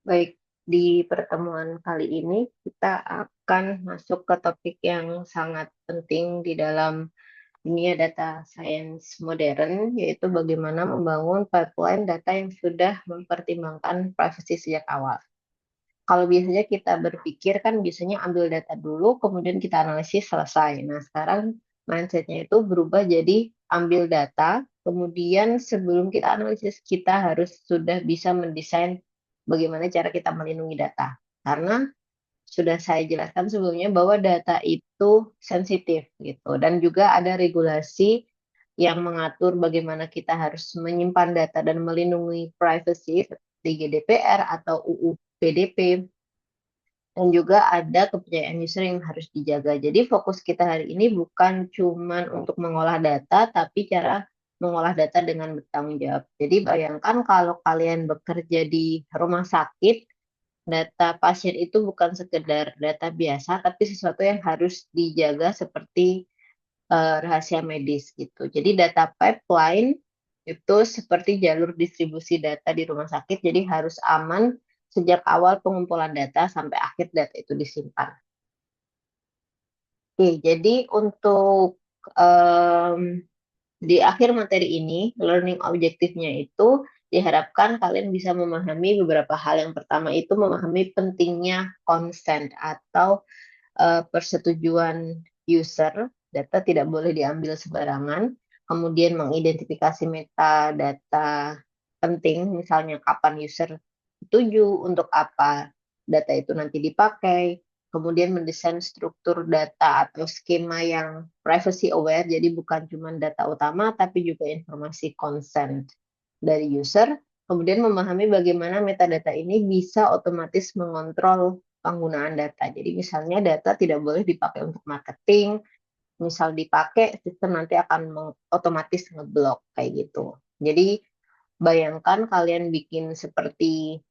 Baik, di pertemuan kali ini kita akan masuk ke topik yang sangat penting di dalam dunia data science modern, yaitu bagaimana membangun pipeline data yang sudah mempertimbangkan privacy sejak awal. Kalau biasanya kita berpikir kan biasanya ambil data dulu, kemudian kita analisis selesai. Nah, sekarang mindsetnya itu berubah jadi ambil data, kemudian sebelum kita analisis, kita harus sudah bisa mendesain bagaimana cara kita melindungi data. Karena sudah saya jelaskan sebelumnya bahwa data itu sensitif gitu, dan juga ada regulasi yang mengatur bagaimana kita harus menyimpan data dan melindungi privacy di GDPR atau UU PDP, dan juga ada kepercayaan user yang harus dijaga. Jadi fokus kita hari ini bukan cuma untuk mengolah data, tapi cara mengolah data dengan bertanggung jawab. Jadi bayangkan kalau kalian bekerja di rumah sakit, data pasien itu bukan sekedar data biasa, tapi sesuatu yang harus dijaga seperti rahasia medis gitu. Jadi data pipeline itu seperti jalur distribusi data di rumah sakit, jadi harus aman sejak awal pengumpulan data sampai akhir data itu disimpan. Oke, jadi untuk em, di akhir materi ini, learning objektifnya itu diharapkan kalian bisa memahami beberapa hal. Yang pertama itu memahami pentingnya consent atau persetujuan user. Data tidak boleh diambil sembarangan. Kemudian mengidentifikasi metadata penting, misalnya kapan user setuju, untuk apa data itu nanti dipakai. Kemudian mendesain struktur data atau skema yang privacy aware, jadi bukan cuma data utama, tapi juga informasi consent dari user. Kemudian memahami bagaimana metadata ini bisa otomatis mengontrol penggunaan data. Jadi misalnya data tidak boleh dipakai untuk marketing, misal dipakai, sistem nanti akan otomatis ngeblok kayak gitu. Jadi bayangkan kalian bikin seperti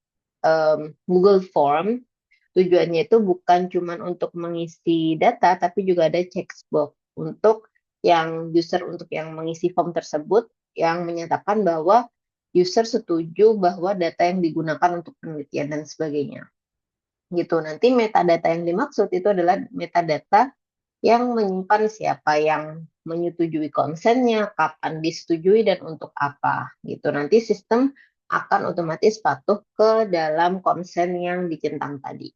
Google Form, tujuannya itu bukan cuma untuk mengisi data, tapi juga ada checkbox untuk yang user, untuk yang mengisi form tersebut, yang menyatakan bahwa user setuju bahwa data yang digunakan untuk penelitian dan sebagainya. Gitu. Nanti metadata yang dimaksud itu adalah metadata yang menyimpan siapa yang menyetujui konsennya, kapan disetujui, dan untuk apa. Gitu. Nanti sistem akan otomatis patuh ke dalam konsen yang dicentang tadi.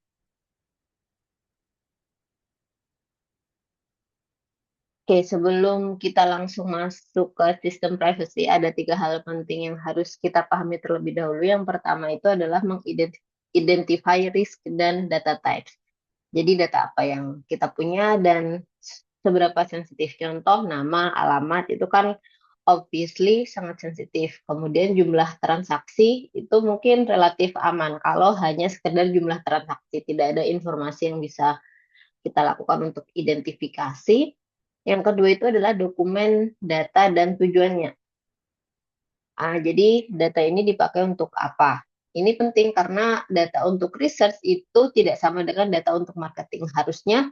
Oke, sebelum kita langsung masuk ke sistem privacy, ada 3 hal penting yang harus kita pahami terlebih dahulu. Yang pertama itu adalah mengidentify risk dan data types. Jadi data apa yang kita punya dan seberapa sensitif. Contoh nama, alamat itu kan obviously sangat sensitif. Kemudian jumlah transaksi itu mungkin relatif aman kalau hanya sekedar jumlah transaksi, tidak ada informasi yang bisa kita lakukan untuk identifikasi. Yang kedua itu adalah dokumen, data, dan tujuannya. Jadi data ini dipakai untuk apa? Ini penting karena data untuk research itu tidak sama dengan data untuk marketing. Harusnya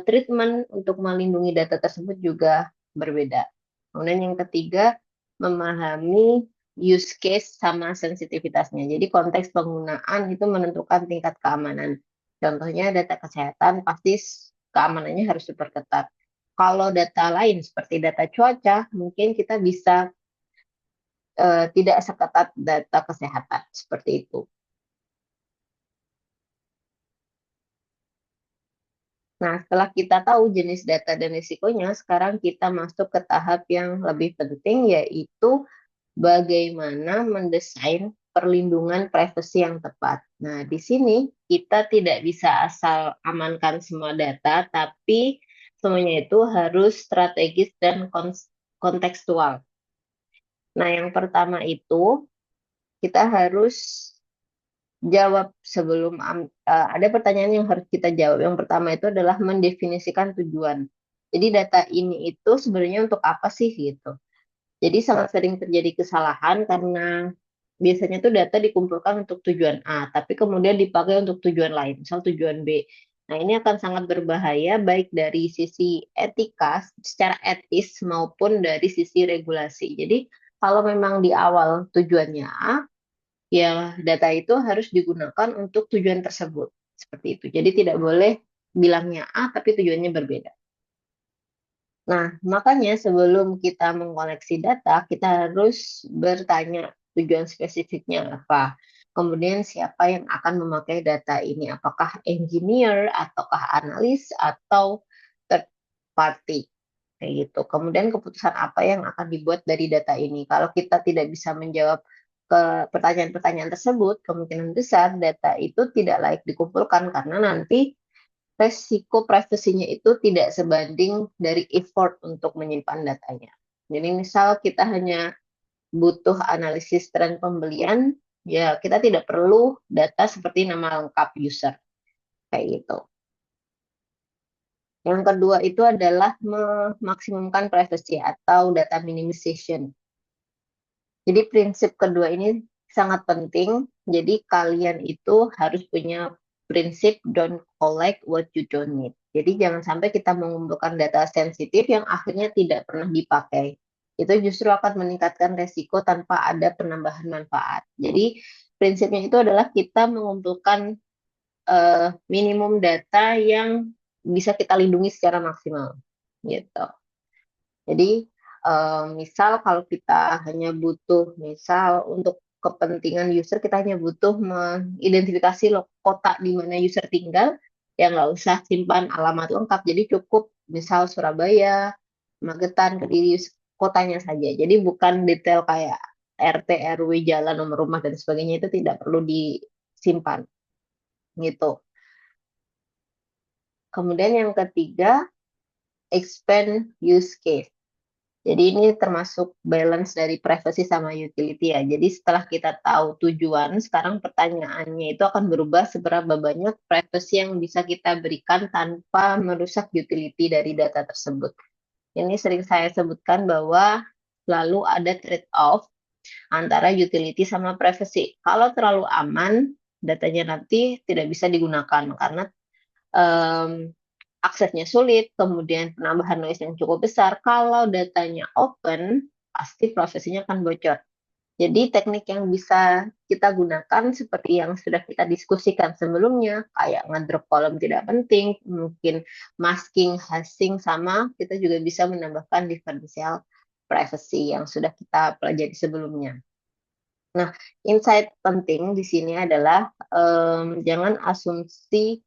treatment untuk melindungi data tersebut juga berbeda. Kemudian yang ketiga, memahami use case sama sensitivitasnya. Jadi konteks penggunaan itu menentukan tingkat keamanan. Contohnya data kesehatan pasti keamanannya harus diperketat. Kalau data lain seperti data cuaca, mungkin kita bisa tidak seketat data kesehatan seperti itu. Nah, setelah kita tahu jenis data dan risikonya, sekarang kita masuk ke tahap yang lebih penting, yaitu bagaimana mendesain perlindungan privasi yang tepat. Nah, di sini kita tidak bisa asal amankan semua data, tapi semuanya itu harus strategis dan kontekstual. Nah, yang pertama itu kita harus jawab sebelum ada pertanyaan yang harus kita jawab. Yang pertama itu adalah mendefinisikan tujuan. Jadi data ini itu sebenarnya untuk apa sih gitu. Jadi sangat sering terjadi kesalahan karena biasanya tuh data dikumpulkan untuk tujuan A, tapi kemudian dipakai untuk tujuan lain, misal tujuan B. Nah, ini akan sangat berbahaya baik dari sisi etika, secara etis maupun dari sisi regulasi. Jadi kalau memang di awal tujuannya A, ya data itu harus digunakan untuk tujuan tersebut. Seperti itu. Jadi tidak boleh bilangnya A tapi tujuannya berbeda. Nah, makanya sebelum kita mengkoleksi data, kita harus bertanya tujuan spesifiknya apa. Kemudian siapa yang akan memakai data ini? Apakah engineer, ataukah analis, atau third party? Kayak gitu. Kemudian keputusan apa yang akan dibuat dari data ini? Kalau kita tidak bisa menjawab ke pertanyaan-pertanyaan tersebut, kemungkinan besar data itu tidak layak dikumpulkan karena nanti resiko privasinya itu tidak sebanding dari effort untuk menyimpan datanya. Jadi misal kita hanya butuh analisis tren pembelian, ya kita tidak perlu data seperti nama lengkap user, kayak gitu. Yang kedua itu adalah memaksimumkan privacy atau data minimization. Jadi prinsip kedua ini sangat penting. Jadi kalian itu harus punya prinsip don't collect what you don't need. Jadi jangan sampai kita mengumpulkan data sensitif yang akhirnya tidak pernah dipakai. Itu justru akan meningkatkan resiko tanpa ada penambahan manfaat. Jadi prinsipnya itu adalah kita mengumpulkan minimum data yang bisa kita lindungi secara maksimal. Gitu. Jadi misal kalau kita hanya butuh, misal untuk kepentingan user kita hanya butuh mengidentifikasi kota di mana user tinggal, ya nggak usah simpan alamat lengkap. Jadi cukup misal Surabaya, Magetan, Kediri, kotanya saja. Jadi bukan detail kayak RT, RW, jalan, nomor rumah dan sebagainya itu tidak perlu disimpan gitu. Kemudian yang ketiga, expand use case. Jadi ini termasuk balance dari privacy sama utility ya. Jadi setelah kita tahu tujuan, sekarang pertanyaannya itu akan berubah seberapa banyak privacy yang bisa kita berikan tanpa merusak utility dari data tersebut. Ini sering saya sebutkan bahwa selalu ada trade-off antara utility sama privacy. Kalau terlalu aman, datanya nanti tidak bisa digunakan karena aksesnya sulit, kemudian penambahan noise yang cukup besar. Kalau datanya open, pasti prosesnya akan bocor. Jadi teknik yang bisa kita gunakan seperti yang sudah kita diskusikan sebelumnya, kayak ngedrop kolom tidak penting, mungkin masking, hashing, sama kita juga bisa menambahkan differential privacy yang sudah kita pelajari sebelumnya. Nah, insight penting di sini adalah jangan asumsi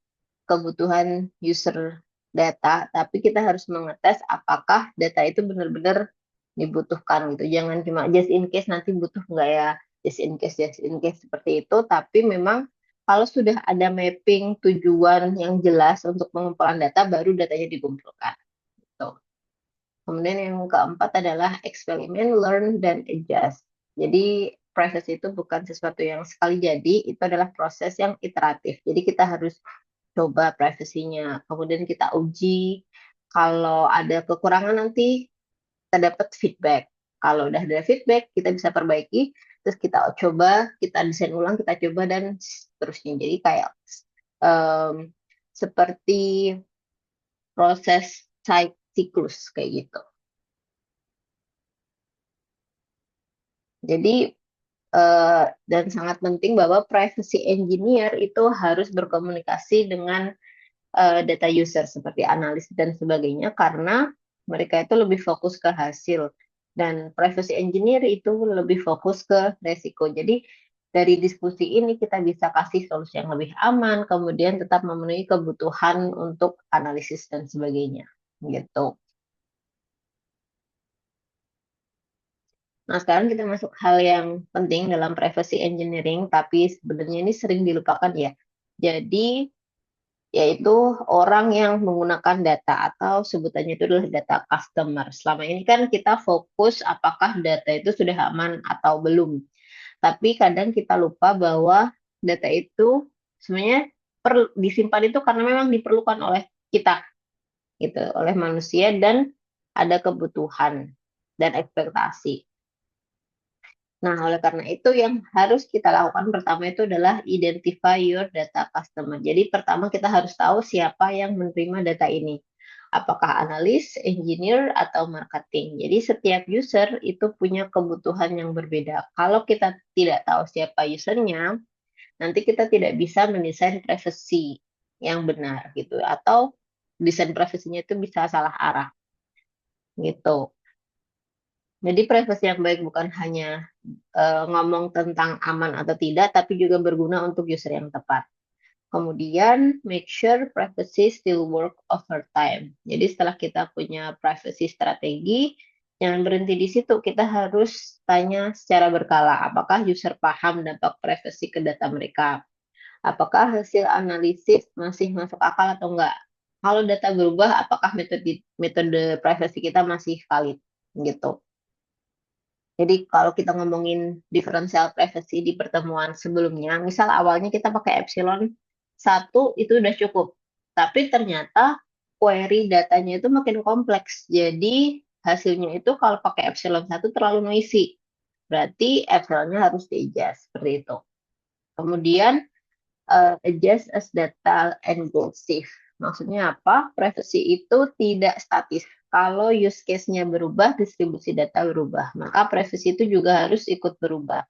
kebutuhan user data, tapi kita harus mengetes apakah data itu benar-benar dibutuhkan gitu. Jangan cuma just in case nanti butuh nggak ya, just in case seperti itu. Tapi memang kalau sudah ada mapping tujuan yang jelas untuk pengumpulan data, baru datanya dikumpulkan. Gitu. Kemudian yang keempat adalah eksperimen, learn, dan adjust. Jadi proses itu bukan sesuatu yang sekali jadi, itu adalah proses yang iteratif. Jadi kita harus coba privasinya, kemudian kita uji. Kalau ada kekurangan nanti kita dapat feedback. Kalau udah ada feedback, kita bisa perbaiki, terus kita coba, kita desain ulang, kita coba, dan seterusnya. Jadi kayak um, seperti proses siklus kayak gitu. Jadi dan sangat penting bahwa privacy engineer itu harus berkomunikasi dengan data user seperti analis dan sebagainya karena mereka itu lebih fokus ke hasil dan privacy engineer itu lebih fokus ke resiko. Jadi dari diskusi ini kita bisa kasih solusi yang lebih aman, kemudian tetap memenuhi kebutuhan untuk analisis dan sebagainya. Gitu. Nah, sekarang kita masuk hal yang penting dalam privacy engineering, tapi sebenarnya ini sering dilupakan ya. Jadi, yaitu orang yang menggunakan data atau sebutannya itu adalah data customer. Selama ini kan kita fokus apakah data itu sudah aman atau belum. Tapi kadang kita lupa bahwa data itu sebenarnya disimpan itu karena memang diperlukan oleh kita, gitu, oleh manusia dan ada kebutuhan dan ekspektasi. Nah, oleh karena itu yang harus kita lakukan pertama itu adalah identify your data customer. Jadi pertama kita harus tahu siapa yang menerima data ini. apakah analis, engineer, atau marketing. Jadi setiap user itu punya kebutuhan yang berbeda. Kalau kita tidak tahu siapa usernya, nanti kita tidak bisa mendesain privacy yang benar gitu, atau desain privasinya itu bisa salah arah gitu. Jadi privacy yang baik bukan hanya ngomong tentang aman atau tidak, tapi juga berguna untuk user yang tepat. Kemudian, make sure privacy still work over time. Jadi setelah kita punya privacy strategi, jangan berhenti di situ. Kita harus tanya secara berkala, apakah user paham dampak privacy ke data mereka? Apakah hasil analisis masih masuk akal atau enggak? Kalau data berubah, apakah metode metode privacy kita masih valid? Gitu. Jadi kalau kita ngomongin differential privacy di pertemuan sebelumnya, misal awalnya kita pakai epsilon 1 itu udah cukup. Tapi ternyata query datanya itu makin kompleks. Jadi hasilnya itu kalau pakai epsilon 1 terlalu noisy. Berarti epsilonnya harus di-adjust seperti itu. Kemudian adjust as data and goal safe. Maksudnya apa? Privacy itu tidak statis. Kalau use case-nya berubah, distribusi data berubah. Maka privacy itu juga harus ikut berubah.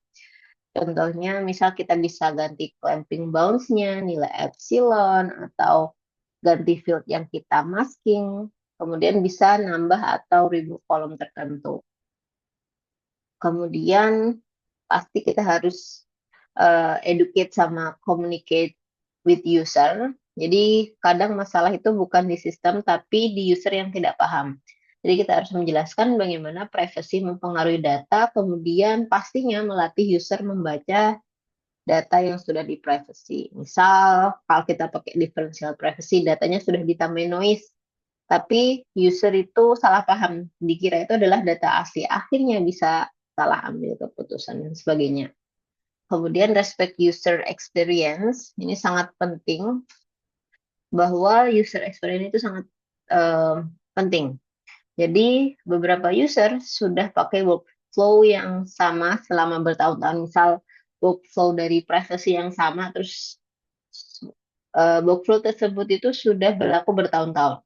Contohnya, misal kita bisa ganti clamping bounds-nya, nilai epsilon, atau ganti field yang kita masking. Kemudian bisa nambah atau remove kolom tertentu. Kemudian pasti kita harus educate sama communicate with user. Jadi kadang masalah itu bukan di sistem tapi di user yang tidak paham. Jadi kita harus menjelaskan bagaimana privacy mempengaruhi data, kemudian pastinya melatih user membaca data yang sudah di privacy. Misal kalau kita pakai differential privacy, datanya sudah ditambahin noise, tapi user itu salah paham, dikira itu adalah data asli. Akhirnya bisa salah ambil keputusan dan sebagainya. Kemudian respect user experience, ini sangat penting bahwa user experience itu sangat penting. Jadi beberapa user sudah pakai workflow yang sama selama bertahun-tahun, misal workflow dari privacy yang sama, terus workflow tersebut itu sudah berlaku bertahun-tahun.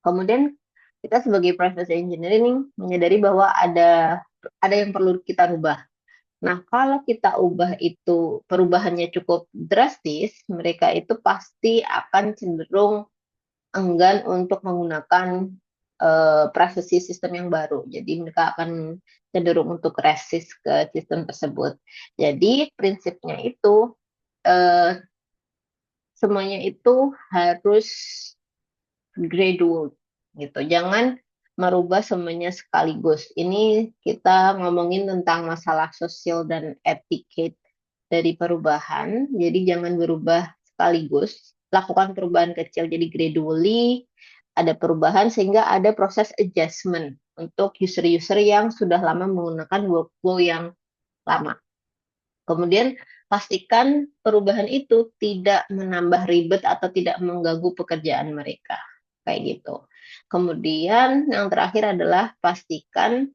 Kemudian kita sebagai privacy engineering menyadari bahwa ada yang perlu kita rubah. Nah, kalau kita ubah itu perubahannya cukup drastis, mereka itu pasti akan cenderung enggan untuk menggunakan privacy sistem yang baru. Jadi mereka akan cenderung untuk resist ke sistem tersebut. Jadi prinsipnya itu eh, semuanya itu harus gradual gitu. Jangan merubah semuanya sekaligus. Ini kita ngomongin tentang masalah sosial dan etiket dari perubahan. Jadi jangan berubah sekaligus. Lakukan perubahan kecil jadi gradually ada perubahan sehingga ada proses adjustment untuk user-user yang sudah lama menggunakan workflow yang lama. Kemudian pastikan perubahan itu tidak menambah ribet atau tidak mengganggu pekerjaan mereka. Kayak gitu. Kemudian yang terakhir adalah pastikan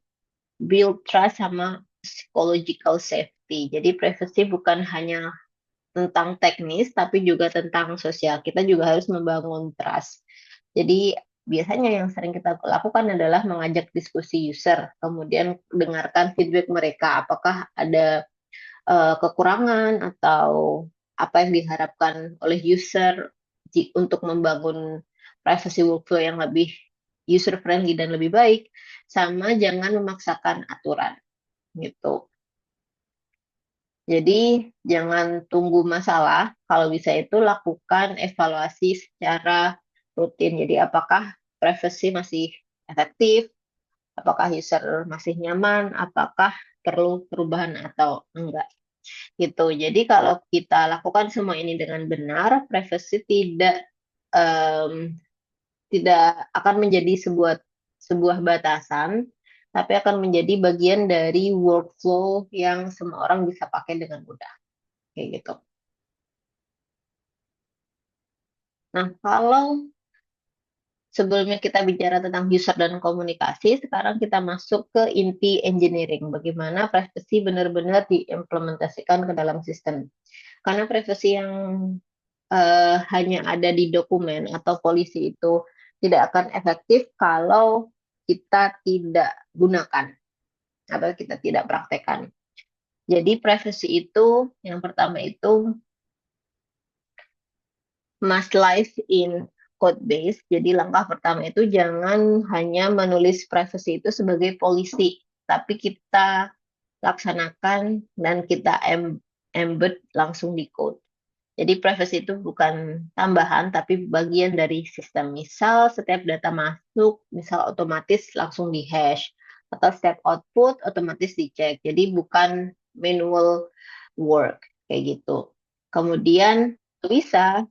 build trust sama psychological safety. Jadi privacy bukan hanya tentang teknis tapi juga tentang sosial. Kita juga harus membangun trust. Jadi biasanya yang sering kita lakukan adalah mengajak diskusi user, kemudian dengarkan feedback mereka, apakah ada kekurangan atau apa yang diharapkan oleh user untuk membangun privacy workflow yang lebih user friendly dan lebih baik, sama jangan memaksakan aturan gitu. Jadi jangan tunggu masalah, kalau bisa itu lakukan evaluasi secara rutin. Jadi apakah privacy masih efektif, apakah user masih nyaman, apakah perlu perubahan atau enggak gitu. Jadi kalau kita lakukan semua ini dengan benar, privacy em, tidak akan menjadi sebuah sebuah batasan, tapi akan menjadi bagian dari workflow yang semua orang bisa pakai dengan mudah, kayak gitu. Nah, kalau sebelumnya kita bicara tentang user dan komunikasi, sekarang kita masuk ke inti engineering, bagaimana privacy benar-benar diimplementasikan ke dalam sistem. Karena privacy yang hanya ada di dokumen atau polisi itu tidak akan efektif kalau kita tidak gunakan atau kita tidak praktekkan. Jadi privacy itu yang pertama itu must live in code base. Jadi langkah pertama itu jangan hanya menulis privacy itu sebagai polisi, tapi kita laksanakan dan kita embed langsung di code. Jadi privacy itu bukan tambahan, tapi bagian dari sistem. Misal setiap data masuk, misal otomatis langsung di hash, atau setiap output otomatis dicek. Jadi bukan manual work, kayak gitu. Kemudian bisa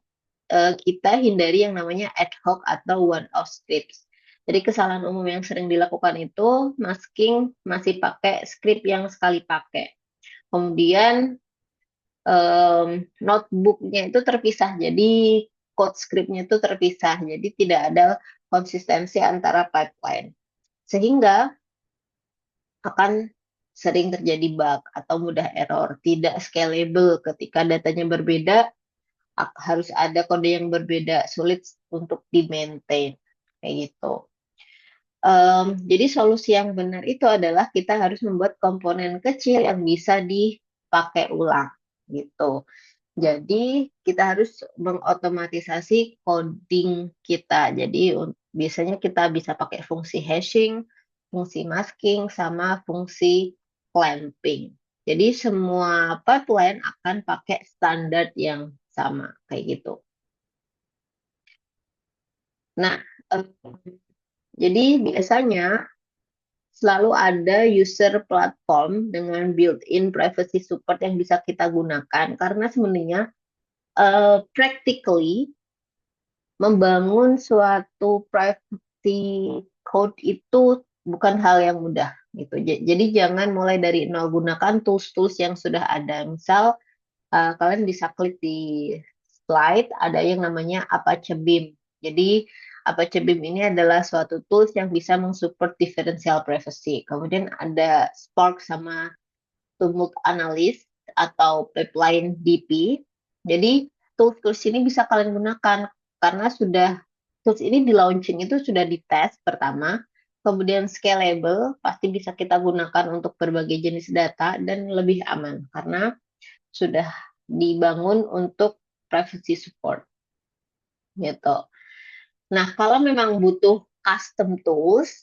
kita hindari yang namanya ad hoc atau one-off scripts. Jadi kesalahan umum yang sering dilakukan itu masking masih pakai script yang sekali pakai. Kemudian notebooknya itu terpisah, jadi code scriptnya itu terpisah, jadi tidak ada konsistensi antara pipeline, sehingga akan sering terjadi bug atau mudah error, tidak scalable ketika datanya berbeda, harus ada kode yang berbeda, sulit untuk di-maintain, kayak gitu. Jadi solusi yang benar itu adalah kita harus membuat komponen kecil yang bisa dipakai ulang, gitu. Jadi kita harus mengotomatisasi coding kita. Jadi biasanya kita bisa pakai fungsi hashing, fungsi masking, sama fungsi clamping. Jadi semua pipeline akan pakai standar yang sama, kayak gitu. Nah, eh, jadi biasanya selalu ada user platform dengan built-in privacy support yang bisa kita gunakan karena sebenarnya practically membangun suatu privacy code itu bukan hal yang mudah gitu. Jadi jangan mulai dari nol, gunakan tools-tools yang sudah ada. Misal kalian bisa klik di slide ada yang namanya Apache Beam. Jadi Apache Beam ini adalah suatu tools yang bisa mensupport differential privacy. Kemudian ada Spark sama Tumult Analyst atau Pipeline DP. Jadi tools-tools ini bisa kalian gunakan karena tools ini di launching itu sudah dites pertama, kemudian scalable pasti bisa kita gunakan untuk berbagai jenis data dan lebih aman karena sudah dibangun untuk privacy support gitu. Nah, kalau memang butuh custom tools,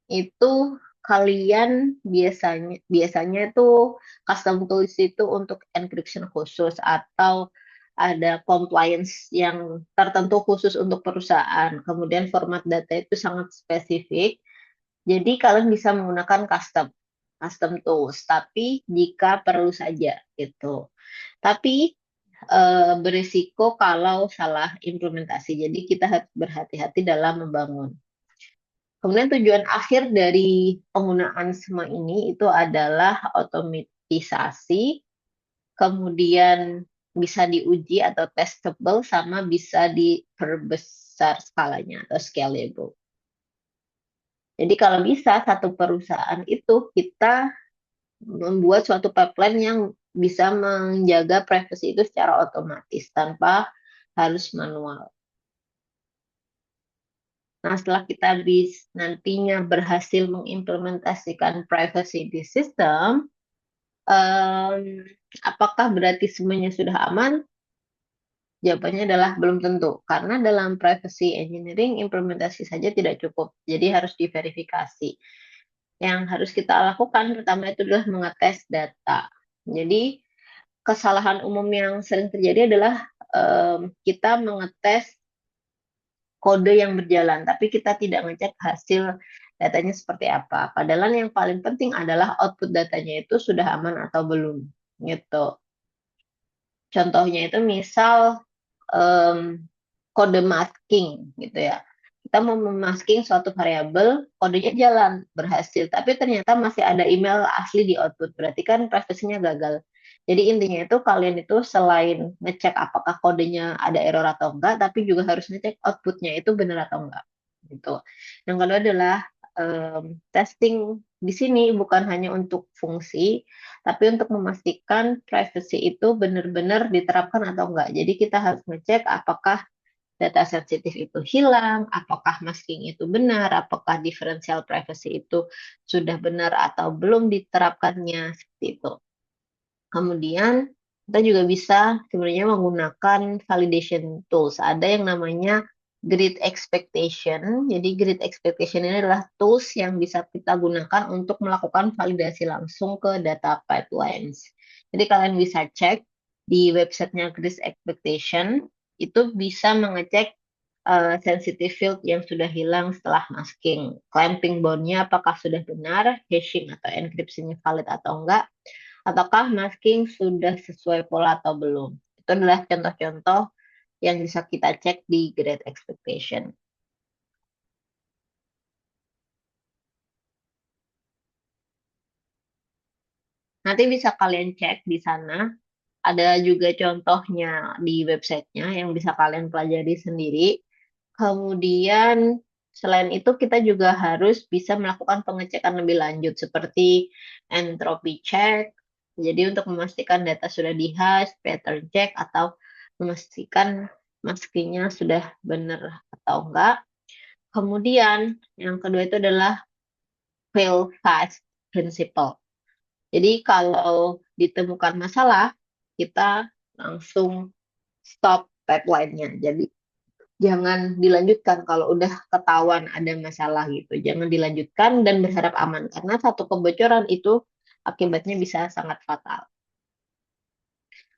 itu kalian biasanya biasanya itu custom tools itu untuk encryption khusus atau ada compliance yang tertentu khusus untuk perusahaan. Kemudian format data itu sangat spesifik. Jadi kalian bisa menggunakan custom tools, tapi jika perlu saja gitu. Tapi berisiko kalau salah implementasi. Jadi kita harus berhati-hati dalam membangun. Kemudian tujuan akhir dari penggunaan semua ini itu adalah otomatisasi, kemudian bisa diuji atau testable, sama bisa diperbesar skalanya atau scalable. Jadi kalau bisa satu perusahaan itu kita membuat suatu pipeline yang bisa menjaga privacy itu secara otomatis tanpa harus manual. Nah, setelah kita nantinya berhasil mengimplementasikan privacy di sistem, em, apakah berarti semuanya sudah aman? Jawabannya adalah belum tentu, karena dalam privacy engineering implementasi saja tidak cukup, jadi harus diverifikasi. Yang harus kita lakukan pertama itu adalah mengetes data. Jadi kesalahan umum yang sering terjadi adalah kita mengetes kode yang berjalan, tapi kita tidak ngecek hasil datanya seperti apa. Padahal yang paling penting adalah output datanya itu sudah aman atau belum, gitu. Contohnya itu misal kode masking, gitu ya. Kita mau memasking suatu variabel, kodenya jalan, berhasil, tapi ternyata masih ada email asli di output, berarti kan privasinya gagal. Jadi intinya itu kalian itu selain ngecek apakah kodenya ada error atau enggak, tapi juga harus ngecek outputnya itu benar atau enggak. Gitu. Yang kedua adalah testing di sini bukan hanya untuk fungsi, tapi untuk memastikan privacy itu benar-benar diterapkan atau enggak. Jadi kita harus ngecek apakah data sensitif itu hilang, apakah masking itu benar, apakah differential privacy itu sudah benar atau belum diterapkannya, seperti itu. Kemudian kita juga bisa sebenarnya menggunakan validation tools. Ada yang namanya Grid Expectation. Jadi Grid Expectation ini adalah tools yang bisa kita gunakan untuk melakukan validasi langsung ke data pipelines. Jadi kalian bisa cek di websitenya Grid Expectation, itu bisa mengecek sensitive field yang sudah hilang setelah masking. Clamping bound-nya apakah sudah benar, hashing atau enkripsinya valid atau enggak, ataukah masking sudah sesuai pola atau belum. Itu adalah contoh-contoh yang bisa kita cek di Great Expectation. Nanti bisa kalian cek di sana. Ada juga contohnya di websitenya yang bisa kalian pelajari sendiri. Kemudian selain itu kita juga harus bisa melakukan pengecekan lebih lanjut seperti entropy check. Jadi untuk memastikan data sudah di-hash, pattern check atau memastikan maskingnya sudah benar atau enggak. Kemudian yang kedua itu adalah fail fast principle. Jadi kalau ditemukan masalah, kita langsung stop pipeline-nya. Jadi jangan dilanjutkan kalau udah ketahuan ada masalah gitu. Jangan dilanjutkan dan berharap aman karena satu kebocoran itu akibatnya bisa sangat fatal.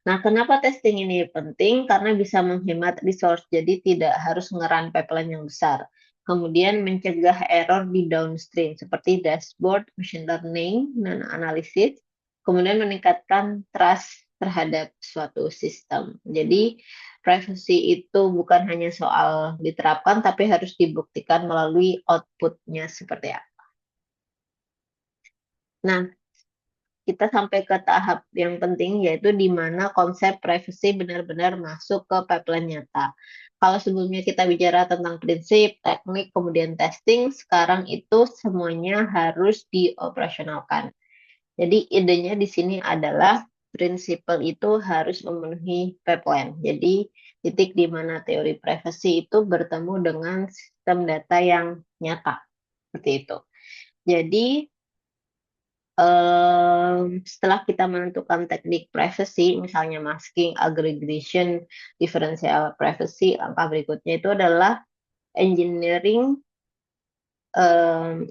Nah, kenapa testing ini penting? Karena bisa menghemat resource, jadi tidak harus ngeran pipeline yang besar. Kemudian mencegah error di downstream seperti dashboard, machine learning, dan analisis. Kemudian meningkatkan trust terhadap suatu sistem. Jadi privacy itu bukan hanya soal diterapkan, tapi harus dibuktikan melalui outputnya seperti apa. Nah, kita sampai ke tahap yang penting yaitu di mana konsep privacy benar-benar masuk ke pipeline nyata. Kalau sebelumnya kita bicara tentang prinsip, teknik, kemudian testing, sekarang itu semuanya harus dioperasionalkan. Jadi idenya di sini adalah prinsipal itu harus memenuhi pipeline. Jadi titik di mana teori privacy itu bertemu dengan sistem data yang nyata. Seperti itu. Jadi setelah kita menentukan teknik privacy, misalnya masking, aggregation, differential privacy, langkah berikutnya itu adalah engineering,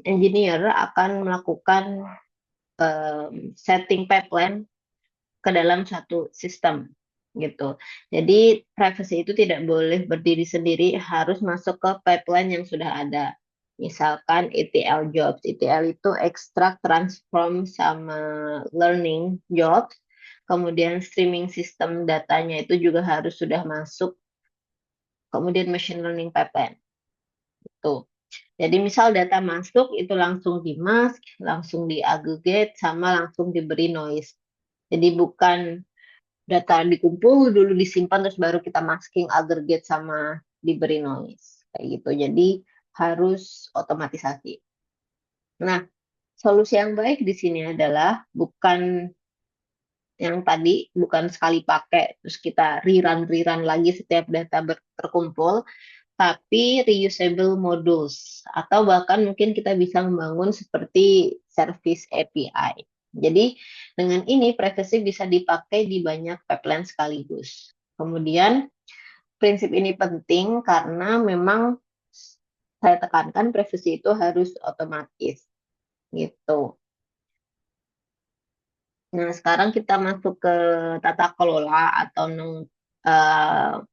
engineer akan melakukan setting pipeline ke dalam satu sistem gitu. Jadi privacy itu tidak boleh berdiri sendiri, harus masuk ke pipeline yang sudah ada. Misalkan ETL jobs, ETL itu extract, transform, sama learning jobs. Kemudian streaming sistem datanya itu juga harus sudah masuk. Kemudian machine learning pipeline. Tuh. Jadi misal data masuk itu langsung di mask, langsung di aggregate, sama langsung diberi noise. Jadi bukan data dikumpul dulu disimpan terus baru kita masking, aggregate, sama diberi noise. Kayak gitu. Jadi harus otomatisasi. Nah, solusi yang baik di sini adalah bukan yang tadi, bukan sekali pakai, terus kita rerun lagi setiap data terkumpul, tapi reusable modules. Atau bahkan mungkin kita bisa membangun seperti service API. Jadi dengan ini privacy bisa dipakai di banyak pipeline sekaligus. Kemudian prinsip ini penting karena memang saya tekankan privacy itu harus otomatis gitu. Nah, sekarang kita masuk ke tata kelola atau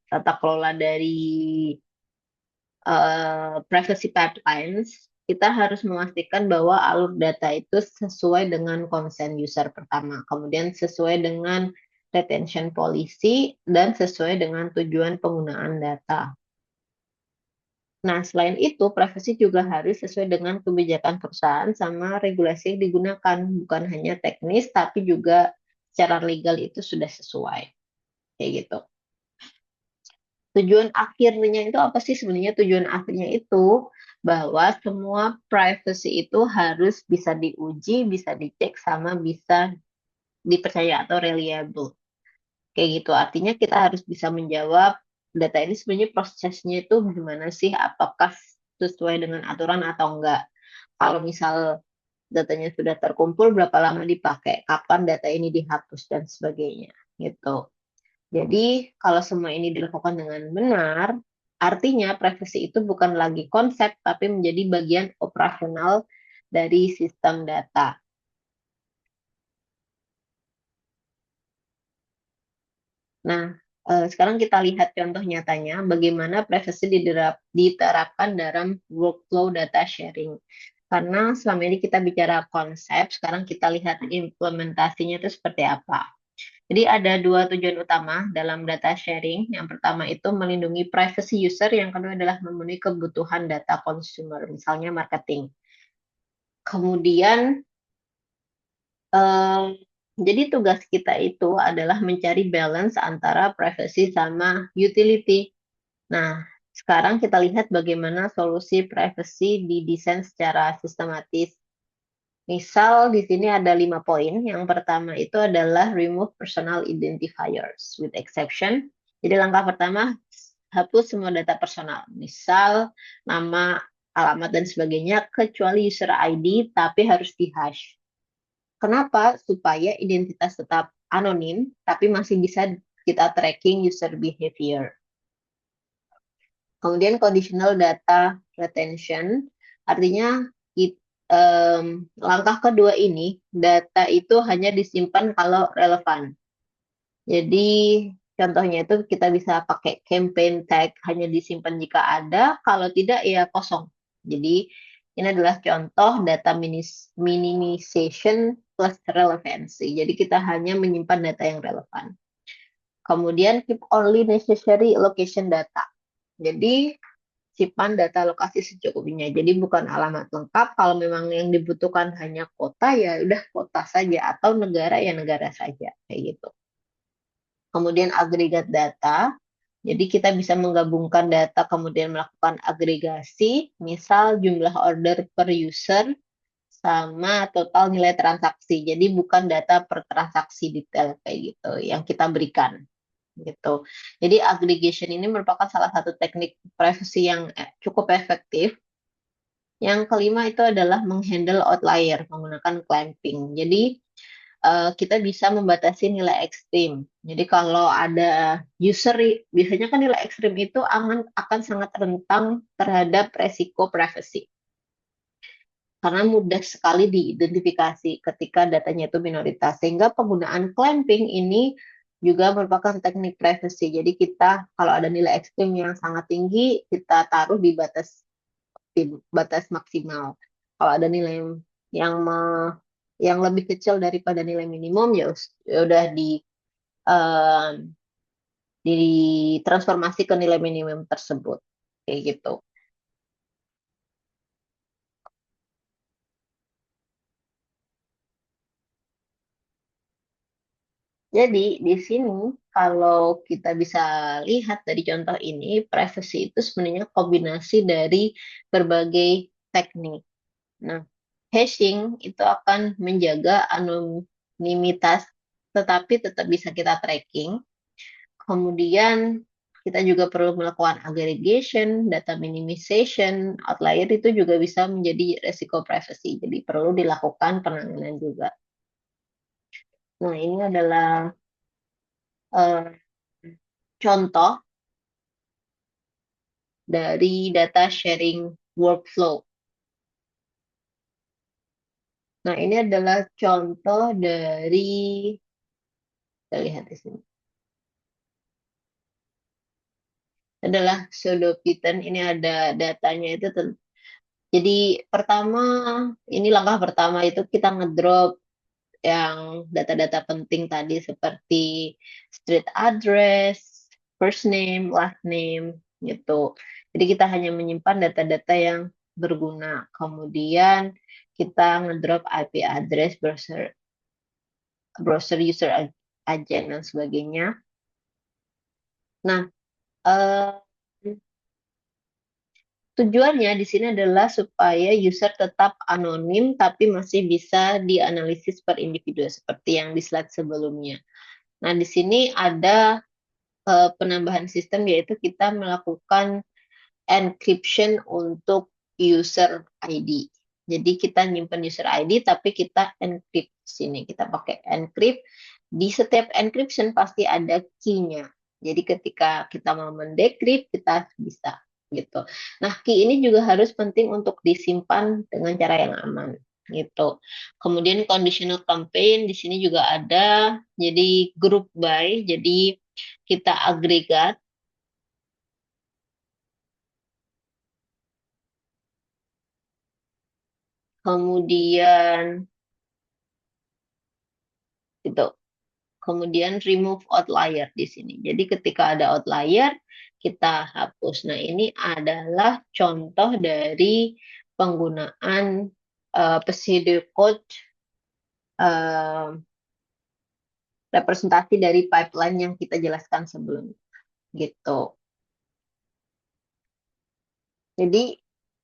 tata kelola dari privacy pipelines. Kita harus memastikan bahwa alur data itu sesuai dengan consent user pertama, kemudian sesuai dengan retention policy, dan sesuai dengan tujuan penggunaan data. Nah, selain itu, privacy juga harus sesuai dengan kebijakan perusahaan sama regulasi yang digunakan. Bukan hanya teknis, tapi juga secara legal itu sudah sesuai. Kayak gitu. Tujuan akhirnya itu apa sih sebenarnya? Tujuan akhirnya itu bahwa semua privacy itu harus bisa diuji, bisa dicek, sama bisa dipercaya atau reliable. Kayak gitu. Artinya kita harus bisa menjawab data ini sebenarnya prosesnya itu gimana sih? Apakah sesuai dengan aturan atau enggak? Kalau misal datanya sudah terkumpul, berapa lama dipakai? Kapan data ini dihapus dan sebagainya, gitu. Jadi, kalau semua ini dilakukan dengan benar, artinya privasi itu bukan lagi konsep, tapi menjadi bagian operasional dari sistem data. Nah, sekarang kita lihat contoh nyatanya bagaimana privasi diterapkan dalam workflow data sharing. Karena selama ini kita bicara konsep, sekarang kita lihat implementasinya itu seperti apa. Jadi ada dua tujuan utama dalam data sharing. Yang pertama itu melindungi privacy user, yang kedua adalah memenuhi kebutuhan data consumer, misalnya marketing. Kemudian, eh, jadi tugas kita itu adalah mencari balance antara privacy sama utility. Nah, sekarang kita lihat bagaimana solusi privacy didesain secara sistematis. Misal di sini ada 5 poin. Yang pertama itu adalah remove personal identifiers with exception. Jadi langkah pertama, hapus semua data personal. Misal nama, alamat, dan sebagainya, kecuali user ID, tapi harus di-hash. Kenapa? Supaya identitas tetap anonim, tapi masih bisa kita tracking user behavior. Kemudian conditional data retention, artinya langkah kedua ini, data itu hanya disimpan kalau relevan. Jadi contohnya itu kita bisa pakai campaign tag, hanya disimpan jika ada, kalau tidak ya kosong. Jadi ini adalah contoh data minimization plus relevancy. Jadi kita hanya menyimpan data yang relevan. Kemudian keep only necessary location data. Jadi simpan data lokasi secukupnya. Jadi bukan alamat lengkap. Kalau memang yang dibutuhkan hanya kota, ya udah kota saja, atau negara ya negara saja, kayak gitu. Kemudian agregat data. Jadi kita bisa menggabungkan data kemudian melakukan agregasi, misal jumlah order per user sama total nilai transaksi. Jadi bukan data per transaksi detail kayak gitu yang kita berikan gitu. Jadi aggregation ini merupakan salah satu teknik privacy yang cukup efektif. Yang kelima itu adalah menghandle outlier menggunakan clamping. Jadi kita bisa membatasi nilai ekstrim. Jadi kalau ada user, biasanya kan nilai ekstrim itu akan sangat rentan terhadap resiko privacy. Karena mudah sekali diidentifikasi ketika datanya itu minoritas. Sehingga penggunaan clamping ini juga merupakan teknik privacy. Jadi kita kalau ada nilai ekstrim yang sangat tinggi, kita taruh di batas maksimal. Kalau ada nilai yang yang lebih kecil daripada nilai minimum, ya udah eh, ditransformasi ke nilai minimum tersebut. Kayak gitu. Jadi di sini kalau kita bisa lihat dari contoh ini, privacy itu sebenarnya kombinasi dari berbagai teknik. Nah, hashing itu akan menjaga anonimitas, tetapi tetap bisa kita tracking. Kemudian kita juga perlu melakukan aggregation, data minimization, outlier itu juga bisa menjadi resiko privacy. Jadi perlu dilakukan penanganan juga. Nah, ini adalah eh, contoh dari data sharing workflow. Nah, ini adalah contoh dari, kita lihat di sini, adalah pseudopython. Ini ada datanya itu. Jadi pertama, ini langkah pertama itu kita ngedrop yang data-data penting tadi seperti street address, first name, last name, gitu. Jadi kita hanya menyimpan data-data yang berguna. Kemudian kita ngedrop IP address, browser user agent dan sebagainya. Nah, eh, tujuannya di sini adalah supaya user tetap anonim tapi masih bisa dianalisis per individu seperti yang di slide sebelumnya. Nah, di sini ada penambahan sistem, yaitu kita melakukan encryption untuk user ID. Jadi kita nyimpen user ID tapi kita encrypt sini. Kita pakai encrypt. Di setiap encryption pasti ada key-nya. Jadi ketika kita mau mendecrypt kita bisa gitu. Nah, key ini juga harus penting untuk disimpan dengan cara yang aman gitu. Kemudian conditional campaign di sini juga ada. Jadi group by. Jadi kita agregat. Kemudian gitu. Kemudian remove outlier di sini. Jadi ketika ada outlier, kita hapus. Nah, ini adalah contoh dari penggunaan pseudocode uh, representasi dari pipeline yang kita jelaskan sebelumnya. Gitu. Jadi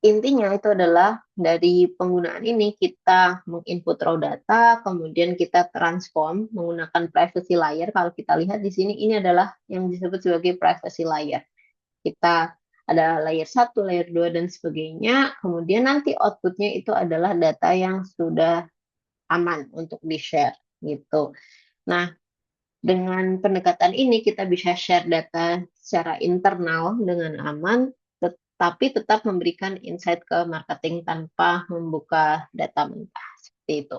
intinya itu adalah dari penggunaan ini kita menginput raw data, kemudian kita transform menggunakan privacy layer. Kalau kita lihat di sini ini adalah yang disebut sebagai privacy layer. Kita ada layer 1, layer 2 dan sebagainya. Kemudian nanti outputnya itu adalah data yang sudah aman untuk di-share gitu. Nah, dengan pendekatan ini kita bisa share data secara internal dengan aman, tetapi tetap memberikan insight ke marketing tanpa membuka data mentah. Seperti itu.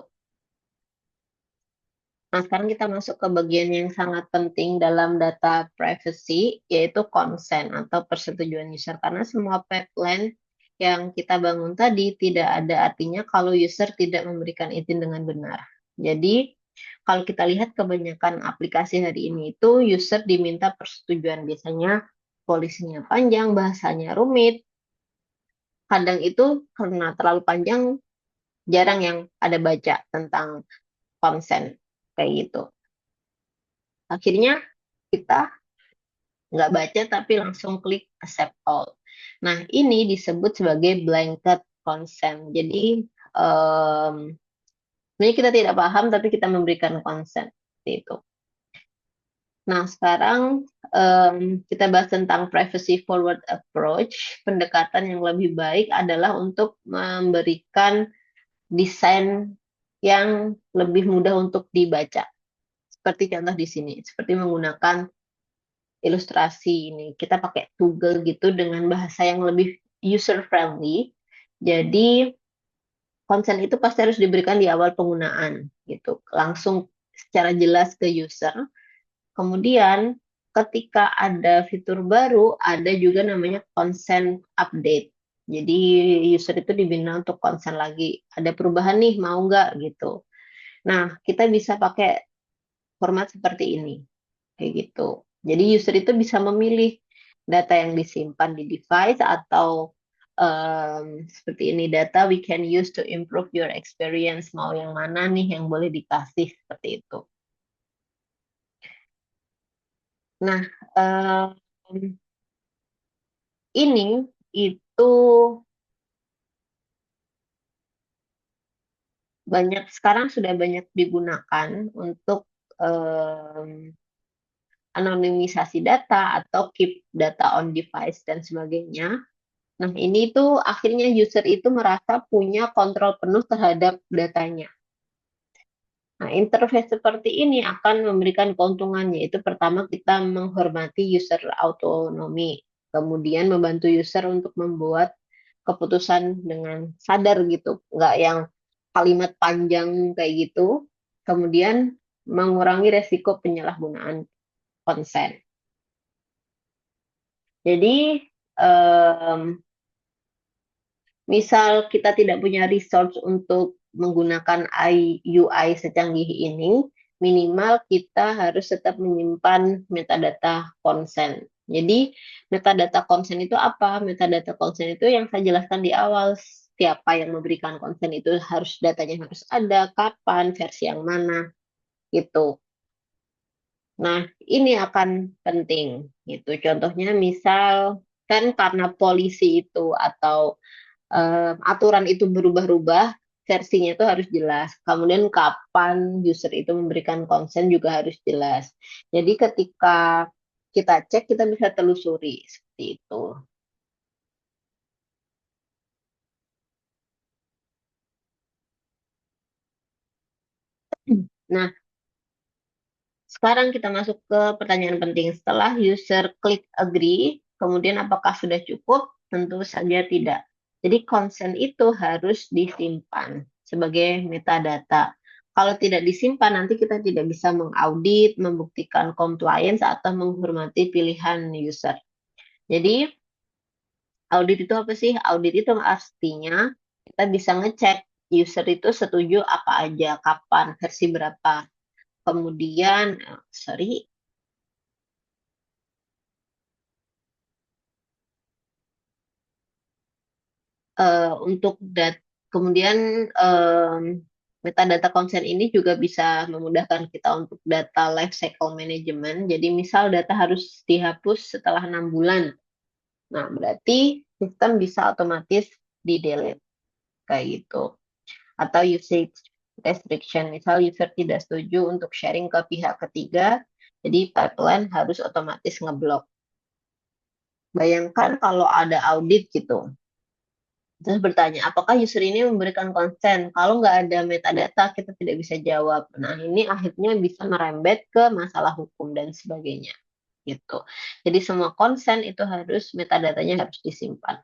Nah, sekarang kita masuk ke bagian yang sangat penting dalam data privacy, yaitu consent atau persetujuan user. Karena semua pipeline yang kita bangun tadi tidak ada artinya kalau user tidak memberikan izin dengan benar. Jadi, kalau kita lihat kebanyakan aplikasi hari ini itu user diminta persetujuan. Biasanya polisinya panjang, bahasanya rumit. Kadang itu karena terlalu panjang, jarang yang ada baca tentang consent kayak gitu. Akhirnya kita nggak baca tapi langsung klik accept all. Nah, ini disebut sebagai blanket consent. Jadi, sebenarnya kita tidak paham tapi kita memberikan consent. Seperti itu. Nah, sekarang kita bahas tentang privacy forward approach. Pendekatan yang lebih baik adalah untuk memberikan desain yang lebih mudah untuk dibaca. Seperti contoh di sini, seperti menggunakan ilustrasi ini. Kita pakai Google gitu dengan bahasa yang lebih user friendly. Jadi konsen itu pasti harus diberikan di awal penggunaan gitu. Langsung secara jelas ke user. Kemudian ketika ada fitur baru, ada juga namanya consent update. Jadi user itu dibina untuk konsen lagi. Ada perubahan nih, mau nggak gitu. Nah, kita bisa pakai format seperti ini. Kayak gitu. Jadi user itu bisa memilih data yang disimpan di device atau seperti ini, data we can use to improve your experience. Mau yang mana nih yang boleh dikasih seperti itu. Nah, ini itu banyak sekarang sudah banyak digunakan untuk anonimisasi data atau keep data on device dan sebagainya. Nah, ini tuh akhirnya user itu merasa punya kontrol penuh terhadap datanya. Nah, interface seperti ini akan memberikan keuntungan, yaitu pertama kita menghormati user autonomi, kemudian membantu user untuk membuat keputusan dengan sadar gitu, nggak yang kalimat panjang kayak gitu, kemudian mengurangi resiko penyalahgunaan konsen. Jadi, misal kita tidak punya resource untuk menggunakan UI secanggih ini, minimal kita harus tetap menyimpan metadata konsen. Jadi, metadata konsen itu apa? Metadata konsen itu yang saya jelaskan di awal, siapa yang memberikan konsen itu harus datanya harus ada, kapan, versi yang mana, gitu. Nah, ini akan penting, gitu. Contohnya misal, kan karena polisi itu atau aturan itu berubah-ubah, versinya itu harus jelas. Kemudian kapan user itu memberikan konsen juga harus jelas. Jadi ketika kita cek, kita bisa telusuri seperti itu. Nah, sekarang kita masuk ke pertanyaan penting. Setelah user klik agree, kemudian apakah sudah cukup? Tentu saja tidak. Jadi consent itu harus disimpan sebagai metadata. Kalau tidak disimpan, nanti kita tidak bisa mengaudit, membuktikan compliance, atau menghormati pilihan user. Jadi, audit itu apa sih? Audit itu artinya kita bisa ngecek user itu setuju apa aja, kapan, versi berapa. Kemudian, sorry, untuk kemudian metadata konsen ini juga bisa memudahkan kita untuk data life cycle management. Jadi misal data harus dihapus setelah 6 bulan. Nah, berarti sistem bisa otomatis di delete kayak gitu. Atau usage restriction, misal user tidak setuju untuk sharing ke pihak ketiga, jadi pipeline harus otomatis ngeblok. Bayangkan kalau ada audit gitu, terus bertanya, apakah user ini memberikan konsen? Kalau nggak ada metadata, kita tidak bisa jawab. Nah, ini akhirnya bisa merembet ke masalah hukum dan sebagainya. Gitu. Jadi semua konsen itu harus metadatanya harus disimpan.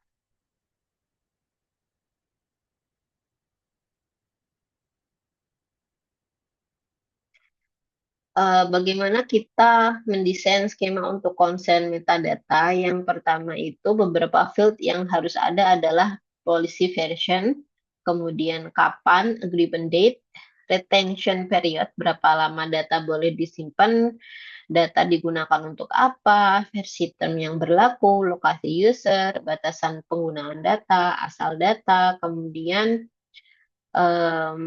Bagaimana kita mendesain skema untuk konsen metadata? Yang pertama itu beberapa field yang harus ada adalah policy version, kemudian kapan, agreement date, retention period, berapa lama data boleh disimpan, data digunakan untuk apa, versi term yang berlaku, lokasi user, batasan penggunaan data, asal data, kemudian em,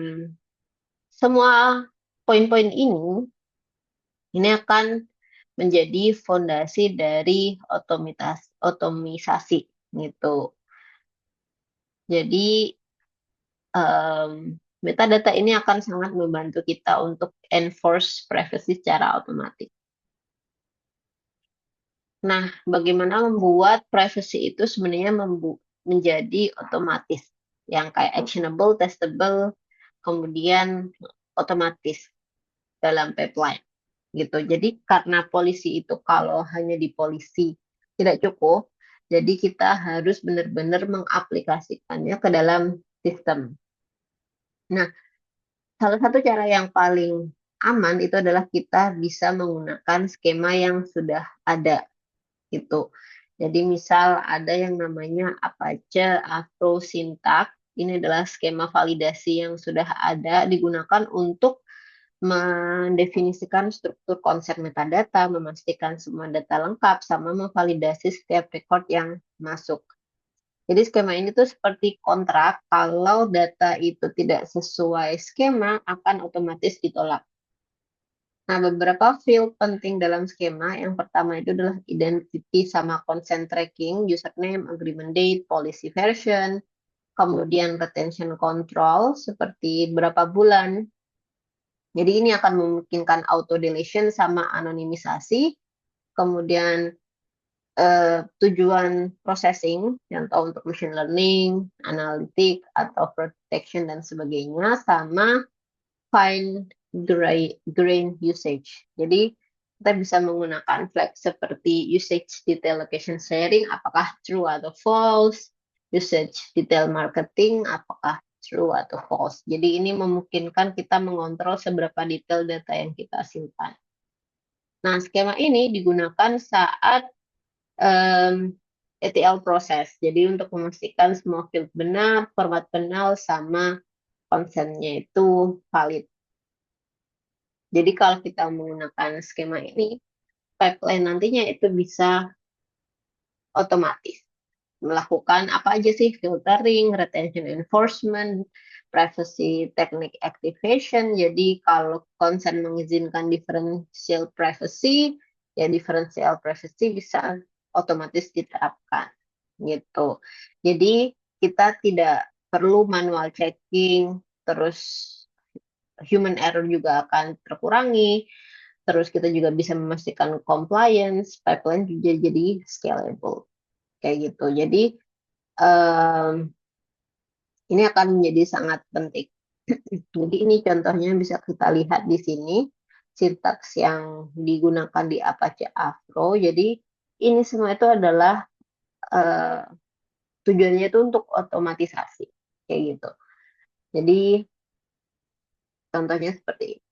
semua poin-poin ini akan menjadi fondasi dari otomisasi gitu. Jadi em, metadata ini akan sangat membantu kita untuk enforce privacy secara otomatis. Nah, bagaimana membuat privacy itu sebenarnya menjadi otomatis, yang kayak actionable, testable, kemudian otomatis dalam pipeline gitu. Jadi karena polisi itu kalau hanya di polisi tidak cukup, jadi kita harus benar-benar mengaplikasikannya ke dalam sistem. Nah, salah satu cara yang paling aman itu adalah kita bisa menggunakan skema yang sudah ada gitu. Jadi misal ada yang namanya Apache Afro Syntax. Ini adalah skema validasi yang sudah ada digunakan untuk mendefinisikan struktur konsep metadata, memastikan semua data lengkap, sama memvalidasi setiap record yang masuk. Jadi skema ini tuh seperti kontrak, kalau data itu tidak sesuai skema akan otomatis ditolak. Nah, beberapa field penting dalam skema, yang pertama itu adalah identity sama consent tracking, username, agreement date, policy version, kemudian retention control, seperti berapa bulan. Jadi ini akan memungkinkan auto deletion sama anonimisasi, kemudian tujuan processing, contoh untuk machine learning, analitik, atau protection dan sebagainya, sama fine grain usage. Jadi kita bisa menggunakan flag seperti usage detail location sharing, apakah true atau false, usage detail marketing, apakah true atau false. Jadi ini memungkinkan kita mengontrol seberapa detail data yang kita simpan. Nah, skema ini digunakan saat ETL proses. Jadi untuk memastikan semua field benar, format benar, sama konsennya itu valid. Jadi kalau kita menggunakan skema ini, pipeline nantinya itu bisa otomatis melakukan apa aja sih, filtering, retention enforcement, privacy technique activation. Jadi kalau konsen mengizinkan differential privacy, ya differential privacy bisa otomatis diterapkan gitu. Jadi kita tidak perlu manual checking, terus human error juga akan terkurangi. Terus kita juga bisa memastikan compliance, pipeline juga jadi scalable. Kayak gitu. Jadi ini akan menjadi sangat penting. Jadi ini contohnya bisa kita lihat di sini, sintaks yang digunakan di Apache Avro. Jadi ini semua itu adalah eh, tujuannya itu untuk otomatisasi. Kayak gitu. Jadi contohnya seperti ini.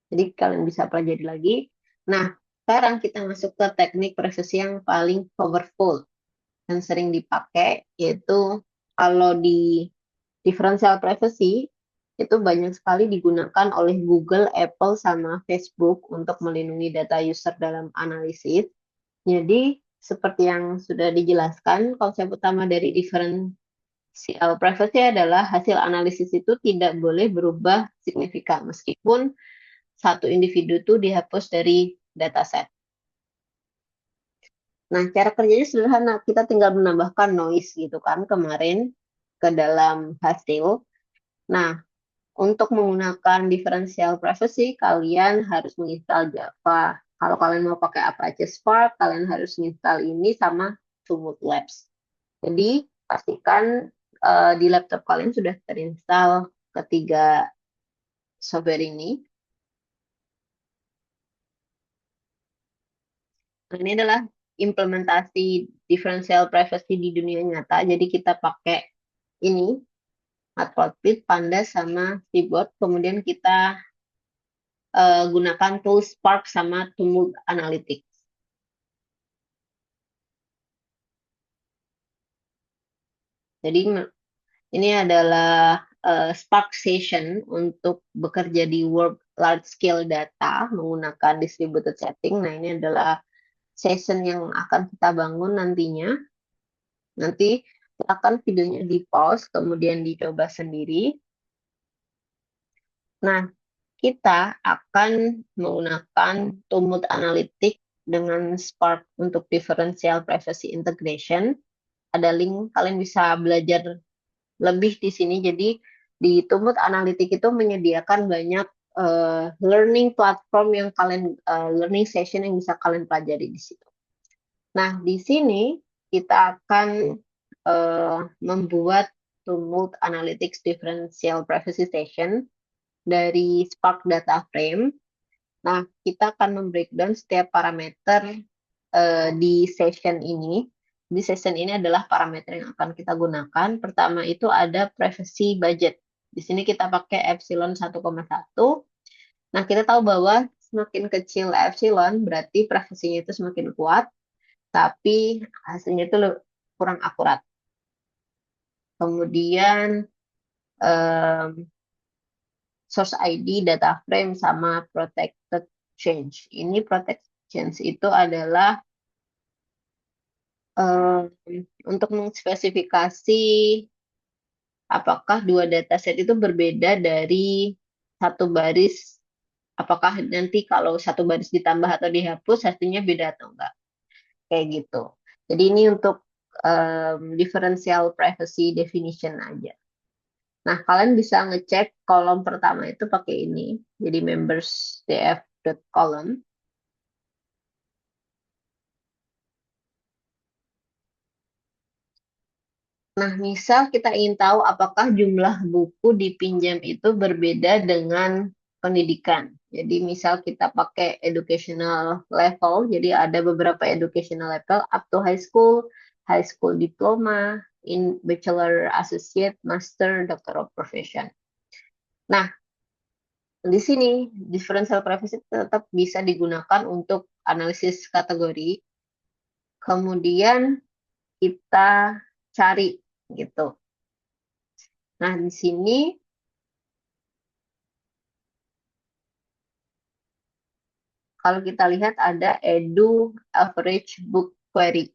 Jadi kalian bisa pelajari lagi. Nah, sekarang kita masuk ke teknik privasi yang paling powerful dan sering dipakai, yaitu kalau di differential privacy itu banyak sekali digunakan oleh Google, Apple, sama Facebook untuk melindungi data user dalam analisis. Jadi, seperti yang sudah dijelaskan, konsep utama dari differential privacy adalah hasil analisis itu tidak boleh berubah signifikan meskipun satu individu itu dihapus dari dataset. Nah, cara kerjanya sederhana. Kita tinggal menambahkan noise gitu kan kemarin ke dalam hasil. Nah, untuk menggunakan differential privacy, kalian harus menginstal Java. Kalau kalian mau pakai Apache Spark, kalian harus menginstal ini sama Tumult Labs. Jadi, pastikan di laptop kalian sudah terinstall ketiga software ini. Nah, ini adalah implementasi differential privacy di dunia nyata. Jadi, kita pakai ini, Matplotlib, Pandas, sama Seaborg. Kemudian kita gunakan tool Spark sama Tumult Analytics. Jadi ini adalah Spark Session untuk bekerja di work large scale data menggunakan distributed setting. Nah, ini adalah session yang akan kita bangun nantinya. Nanti akan videonya di pause, kemudian dicoba sendiri. Nah, kita akan menggunakan Tumult Analytics dengan Spark untuk differential privacy integration. Ada link, kalian bisa belajar lebih di sini. Jadi di Tumut Analytics itu menyediakan banyak learning platform yang kalian learning session yang bisa kalian pelajari di situ. Nah, di sini kita akan membuat Tumult Analytics Differential Privacy Session dari Spark Data Frame. Nah, kita akan membreakdown setiap parameter di session ini. Di session ini adalah parameter yang akan kita gunakan. Pertama itu ada privacy budget. Di sini kita pakai epsilon 1,1. Nah, kita tahu bahwa semakin kecil epsilon berarti privasinya itu semakin kuat, tapi hasilnya itu kurang akurat. Kemudian source ID, data frame, sama protected change. Ini protected change itu adalah untuk mengspesifikasi apakah dua dataset itu berbeda dari satu baris, apakah nanti kalau satu baris ditambah atau dihapus hasilnya beda atau enggak, kayak gitu. Jadi ini untuk differential privacy definition aja. Nah, kalian bisa ngecek kolom pertama itu pakai ini, jadi members df.column. Nah, misal kita ingin tahu apakah jumlah buku dipinjam itu berbeda dengan pendidikan. Jadi misal kita pakai educational level, jadi ada beberapa educational level up to high school diploma, in bachelor, associate, master, doctor of profession. Nah, di sini differential privacy tetap bisa digunakan untuk analisis kategori. Kemudian kita cari gitu. Nah, di sini kalau kita lihat ada edu average book query.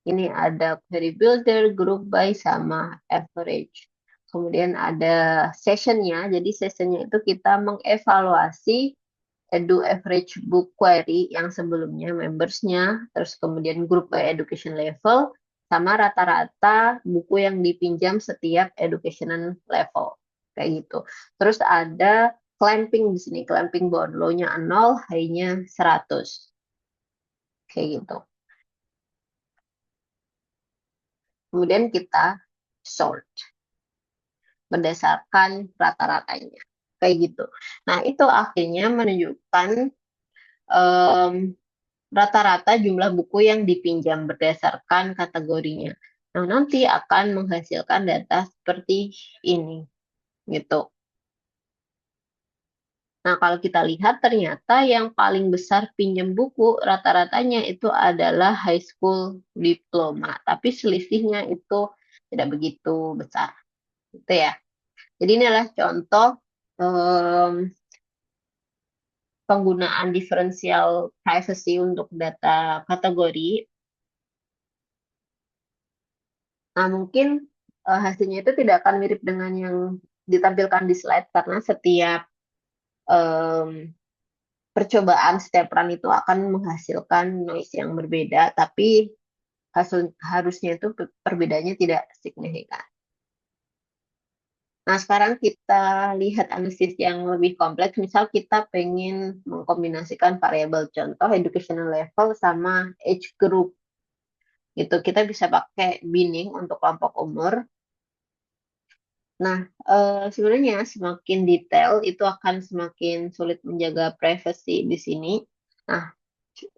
Ini ada query builder, group by, sama average. Kemudian ada sessionnya. Jadi sessionnya itu kita mengevaluasi edu average book query yang sebelumnya membersnya, terus kemudian group by education level, sama rata-rata buku yang dipinjam setiap education level. Kayak gitu. Terus ada clamping di sini, clamping bond. Low-nya 0, high-nya 100. Kayak gitu. Kemudian kita sort berdasarkan rata-ratanya. Kayak gitu. Nah, itu akhirnya menunjukkan em, rata-rata jumlah buku yang dipinjam berdasarkan kategorinya. Nah, nanti akan menghasilkan data seperti ini, gitu. Nah, kalau kita lihat ternyata yang paling besar pinjam buku rata-ratanya itu adalah high school diploma, tapi selisihnya itu tidak begitu besar, gitu ya. Jadi ini adalah contoh em, penggunaan differential privacy untuk data kategori. Nah, mungkin hasilnya itu tidak akan mirip dengan yang ditampilkan di slide karena setiap em, percobaan setiap run itu akan menghasilkan noise yang berbeda, tapi harusnya itu perbedaannya tidak signifikan. Nah, sekarang kita lihat analisis yang lebih kompleks. Misal kita pengen mengkombinasikan variabel contoh educational level sama age group. Gitu. Kita bisa pakai binning untuk kelompok umur. Nah, sebenarnya semakin detail itu akan semakin sulit menjaga privasi di sini. Nah,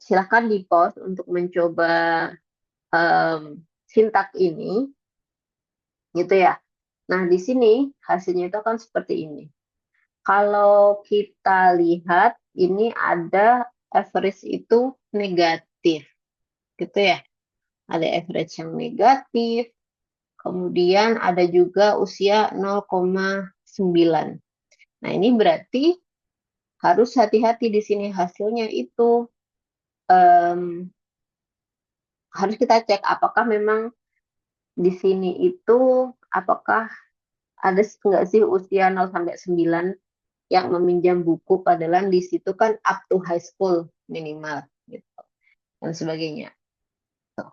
silakan di-pause untuk mencoba em, sintak ini, gitu ya. Nah, di sini hasilnya itu akan seperti ini. Kalau kita lihat, ini ada average itu negatif, gitu ya. Ada average yang negatif, kemudian ada juga usia 0,9. Nah, ini berarti harus hati-hati di sini hasilnya itu em, harus kita cek apakah memang di sini itu apakah ada nggak sih usia 0 sampai 9 yang meminjam buku padahal di situ kan up to high school minimal gitu dan sebagainya. Tuh.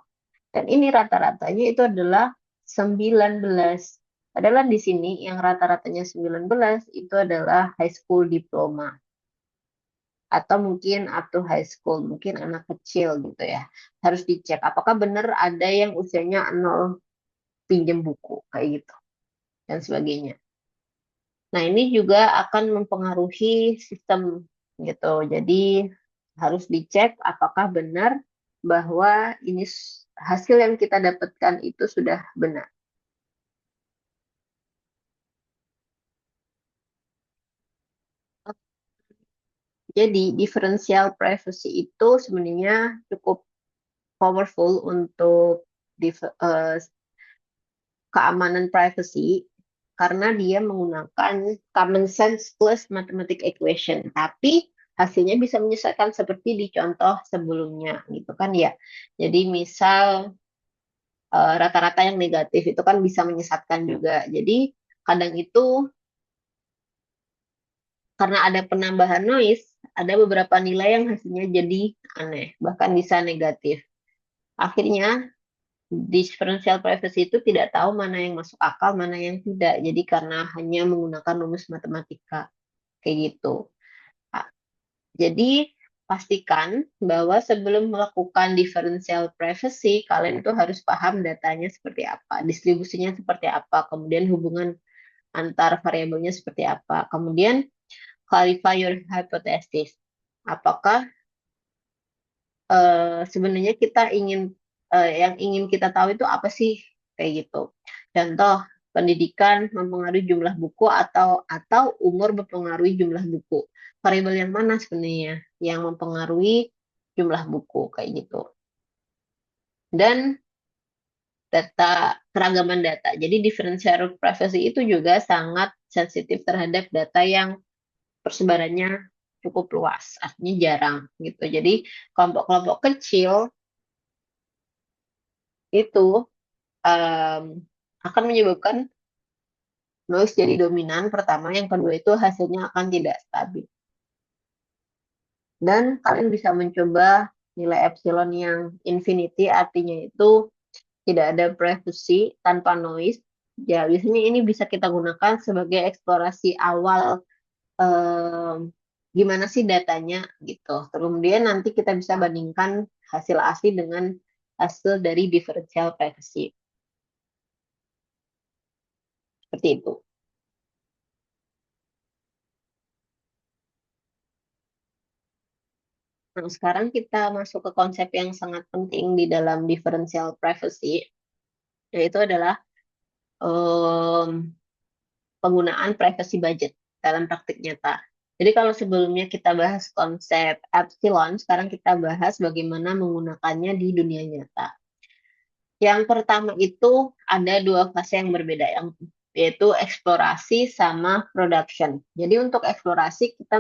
Dan ini rata-ratanya itu adalah 19. Padahal di sini yang rata-ratanya 19 itu adalah high school diploma. Atau mungkin up to high school, mungkin anak kecil gitu ya. Harus dicek apakah benar ada yang usianya 0 pinjam buku kayak gitu dan sebagainya. Nah, ini juga akan mempengaruhi sistem gitu. Jadi harus dicek apakah benar bahwa ini hasil yang kita dapatkan itu sudah benar. Jadi differential privacy itu sebenarnya cukup powerful untuk keamanan privacy karena dia menggunakan common sense plus mathematical equation. Tapi hasilnya bisa menyesatkan seperti di contoh sebelumnya gitu kan ya. Jadi misal rata-rata yang negatif itu kan bisa menyesatkan juga. Jadi kadang itu karena ada penambahan noise, ada beberapa nilai yang hasilnya jadi aneh, bahkan bisa negatif. Akhirnya differential privacy itu tidak tahu mana yang masuk akal, mana yang tidak. Jadi karena hanya menggunakan rumus matematika kayak gitu. Ah, jadi pastikan bahwa sebelum melakukan differential privacy, kalian itu harus paham datanya seperti apa, distribusinya seperti apa, kemudian hubungan antar variabelnya seperti apa. Kemudian clarify your hypothesis. Apakah sebenarnya kita ingin yang ingin kita tahu itu apa sih kayak gitu. Contoh pendidikan mempengaruhi jumlah buku atau umur mempengaruhi jumlah buku. Variabel yang mana sebenarnya yang mempengaruhi jumlah buku kayak gitu. Dan keragaman data. Jadi differential privacy itu juga sangat sensitif terhadap data yang persebarannya cukup luas, artinya jarang gitu. Jadi kelompok-kelompok kecil itu em, akan menyebabkan noise jadi dominan pertama, yang kedua itu hasilnya akan tidak stabil. Dan kalian bisa mencoba nilai epsilon yang infinity, artinya itu tidak ada privacy tanpa noise. Ya, biasanya ini bisa kita gunakan sebagai eksplorasi awal em, gimana sih datanya gitu. Kemudian nanti kita bisa bandingkan hasil asli dengan hasil dari differential privacy. Seperti itu. Nah, sekarang kita masuk ke konsep yang sangat penting di dalam differential privacy, yaitu adalah em, penggunaan privacy budget dalam praktik nyata. Jadi kalau sebelumnya kita bahas konsep epsilon, sekarang kita bahas bagaimana menggunakannya di dunia nyata. Yang pertama itu ada dua fase yang berbeda, yaitu eksplorasi sama production. Jadi untuk eksplorasi kita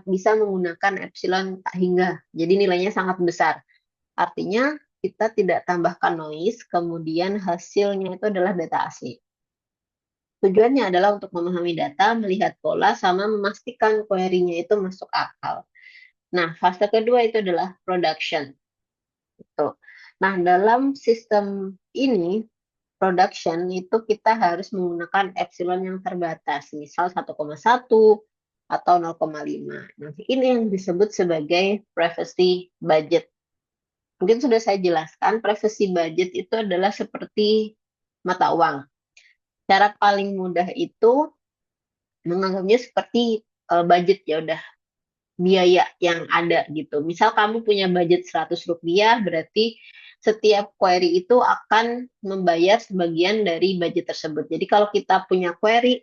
bisa menggunakan epsilon tak hingga. Jadi nilainya sangat besar. Artinya kita tidak tambahkan noise, kemudian hasilnya itu adalah data asli. Tujuannya adalah untuk memahami data, melihat pola, sama memastikan query-nya itu masuk akal. Nah, fase kedua itu adalah production. Gitu. Nah, dalam sistem ini, production itu kita harus menggunakan epsilon yang terbatas, misal 1,1 atau 0,5. Nah, ini yang disebut sebagai privacy budget. Mungkin sudah saya jelaskan, privacy budget itu adalah seperti mata uang. Cara paling mudah itu menganggapnya seperti budget, ya udah biaya yang ada gitu. Misal kamu punya budget Rp100, berarti setiap query itu akan membayar sebagian dari budget tersebut. Jadi kalau kita punya query,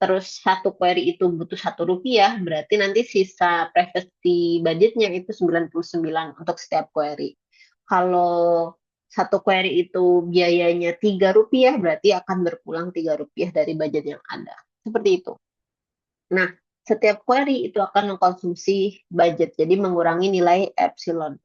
terus satu query itu butuh Rp1, berarti nanti sisa privacy budgetnya itu 99 untuk setiap query. Kalau satu query itu biayanya Rp3, berarti akan berpulang Rp3 dari budget yang ada. Seperti itu. Nah, setiap query itu akan mengkonsumsi budget, jadi mengurangi nilai epsilon.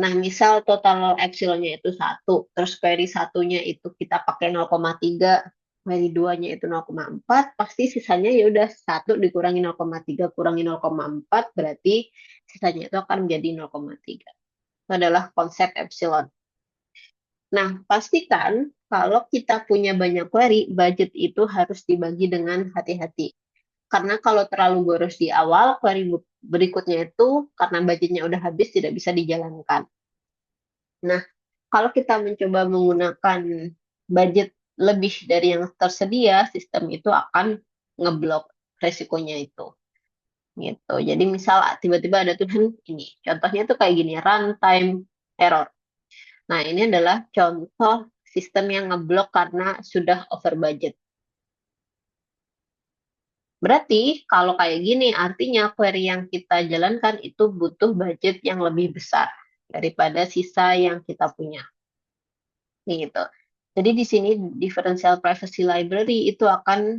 Nah, misal total epsilonnya itu 1, terus query satunya itu kita pakai 0,3, query 2-nya itu 0,4, pasti sisanya ya udah 1 dikurangi 0,3 kurangi 0,4, berarti sisanya itu akan menjadi 0,3. Itu adalah konsep epsilon. Nah, pastikan kalau kita punya banyak query, budget itu harus dibagi dengan hati-hati. Karena kalau terlalu boros di awal, query berikutnya itu karena budgetnya udah habis tidak bisa dijalankan. Nah, kalau kita mencoba menggunakan budget lebih dari yang tersedia, sistem itu akan ngeblok resikonya itu. Gitu. Jadi misal tiba-tiba ada tulisan ini, contohnya tuh kayak gini, runtime error. Nah, ini adalah contoh sistem yang ngeblok karena sudah over budget. Berarti kalau kayak gini artinya query yang kita jalankan itu butuh budget yang lebih besar daripada sisa yang kita punya. Gitu. Jadi di sini differential privacy library itu akan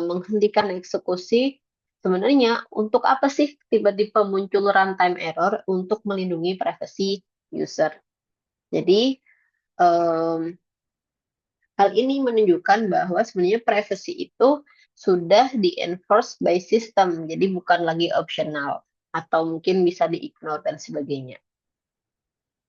menghentikan eksekusi. Sebenarnya untuk apa sih tiba-tiba muncul runtime error untuk melindungi privasi user. Jadi em, hal ini menunjukkan bahwa sebenarnya privacy itu sudah di-enforce by system, jadi bukan lagi optional atau mungkin bisa di-ignore dan sebagainya.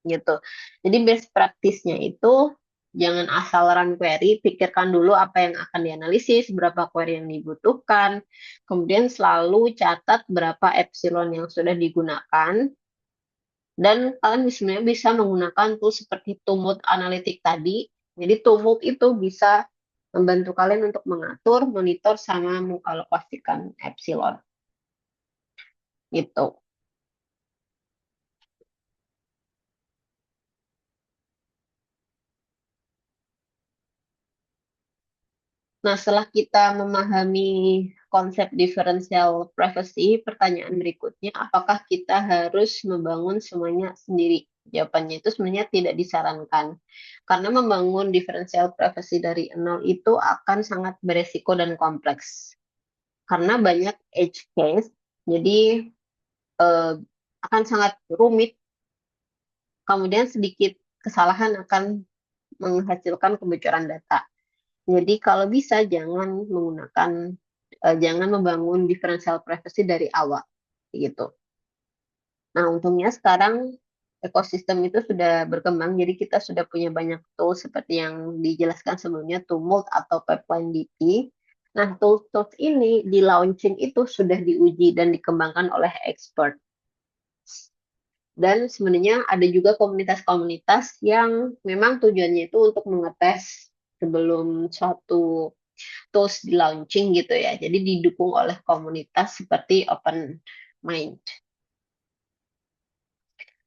Gitu. Jadi best practice-nya itu jangan asal run query, pikirkan dulu apa yang akan dianalisis, berapa query yang dibutuhkan, kemudian selalu catat berapa epsilon yang sudah digunakan, dan kalian sebenarnya bisa menggunakan tools seperti Tumult Analytic tadi. Jadi Tumult itu bisa membantu kalian untuk mengatur, monitor, sama mengalokasikan epsilon. Gitu. Nah, setelah kita memahami konsep differential privacy, pertanyaan berikutnya, apakah kita harus membangun semuanya sendiri? Jawabannya itu sebenarnya tidak disarankan. Karena membangun differential privacy dari nol itu akan sangat beresiko dan kompleks. Karena banyak edge case, jadi eh, akan sangat rumit, kemudian sedikit kesalahan akan menghasilkan kebocoran data. Jadi kalau bisa jangan membangun differential privacy dari awal gitu. Nah, untungnya sekarang ekosistem itu sudah berkembang, jadi kita sudah punya banyak tools seperti yang dijelaskan sebelumnya, Tumult atau Pipeline DP. Nah, tools-tools ini di launching itu sudah diuji dan dikembangkan oleh expert. Dan sebenarnya ada juga komunitas-komunitas yang memang tujuannya itu untuk mengetes sebelum suatu tools di launching gitu ya. Jadi didukung oleh komunitas seperti Open Mind.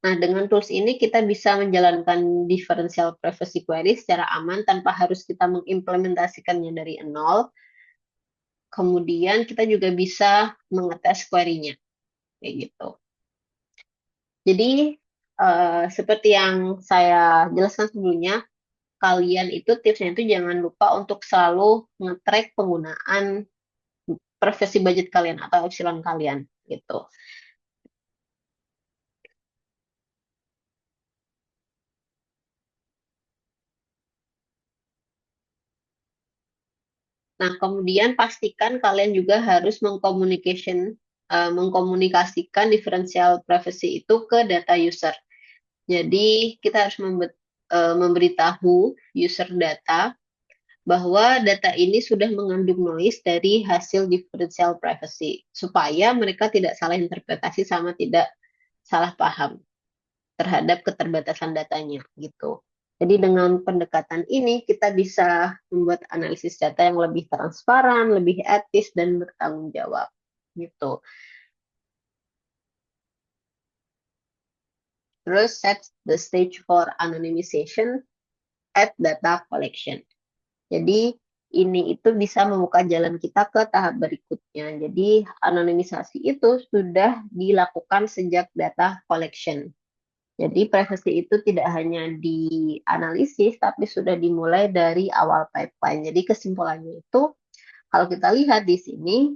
Nah, dengan tools ini kita bisa menjalankan differential privacy query secara aman tanpa harus kita mengimplementasikannya dari nol. Kemudian kita juga bisa mengetes query-nya, kayak gitu. Jadi, seperti yang saya jelaskan sebelumnya, kalian itu tipsnya itu jangan lupa untuk selalu nge-track penggunaan privacy budget kalian atau epsilon kalian, gitu. Nah, kemudian pastikan kalian juga harus mengkomunikasikan differential privacy itu ke data user. Jadi, kita harus memberitahu user data bahwa data ini sudah mengandung noise dari hasil differential privacy, supaya mereka tidak salah interpretasi sama tidak salah paham terhadap keterbatasan datanya gitu. Jadi dengan pendekatan ini kita bisa membuat analisis data yang lebih transparan, lebih etis dan bertanggung jawab gitu. Terus set the stage for anonymization at data collection. Jadi ini itu bisa membuka jalan kita ke tahap berikutnya. Jadi anonimisasi itu sudah dilakukan sejak data collection. Jadi privacy itu tidak hanya dianalisis, tapi sudah dimulai dari awal pipeline. Jadi kesimpulannya itu, kalau kita lihat di sini,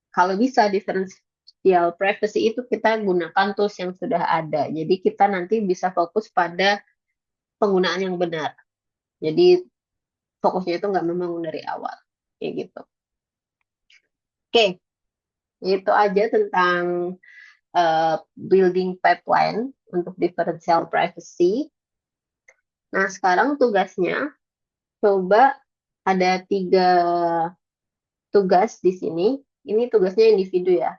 kalau bisa differential privacy itu kita gunakan tools yang sudah ada. Jadi kita nanti bisa fokus pada penggunaan yang benar. Jadi fokusnya itu nggak membangun dari awal. Kayak gitu. Oke, itu aja tentang building pipeline untuk differential privacy. Nah, sekarang tugasnya coba ada 3 tugas di sini. Ini tugasnya individu ya.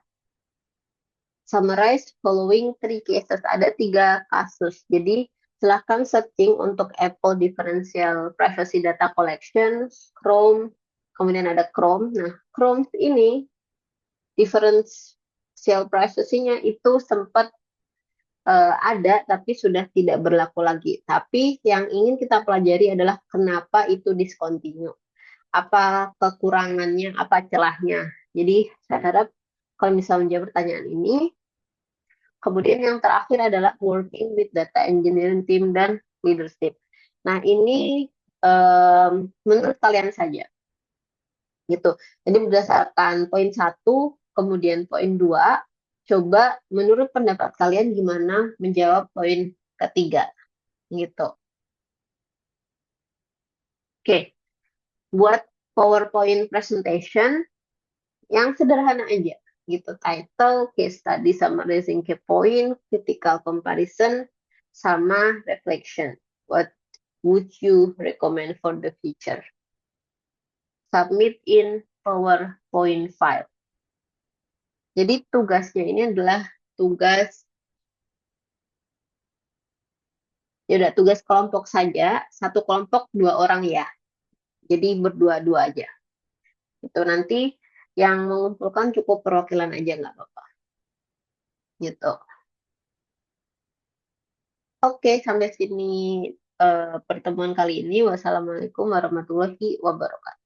Summarize following 3 cases. Ada 3 kasus. Jadi silahkan searching untuk Apple Differential Privacy Data Collection, Chrome, kemudian ada Chrome. Nah, Chrome ini differential privacy-nya itu sempat ada tapi sudah tidak berlaku lagi. Tapi yang ingin kita pelajari adalah kenapa itu discontinue. Apa kekurangannya, apa celahnya. Jadi saya harap kalau bisa menjawab pertanyaan ini. Kemudian yang terakhir adalah working with data engineering team dan leadership. Nah ini menurut kalian saja, gitu. Jadi berdasarkan poin 1, kemudian poin 2, coba menurut pendapat kalian gimana menjawab poin ketiga, gitu. Oke, buat PowerPoint presentation yang sederhana aja gitu, title, case study, summarizing key point, critical comparison, sama reflection. What would you recommend for the future? Submit in PowerPoint file. Jadi tugasnya ini adalah tugas, ya udah tugas kelompok saja, satu kelompok 2 orang ya. Jadi berdua-dua aja. Itu nanti yang mengumpulkan cukup perwakilan aja nggak apa-apa. Gitu. Oke, sampai sini pertemuan kali ini. Wassalamualaikum warahmatullahi wabarakatuh.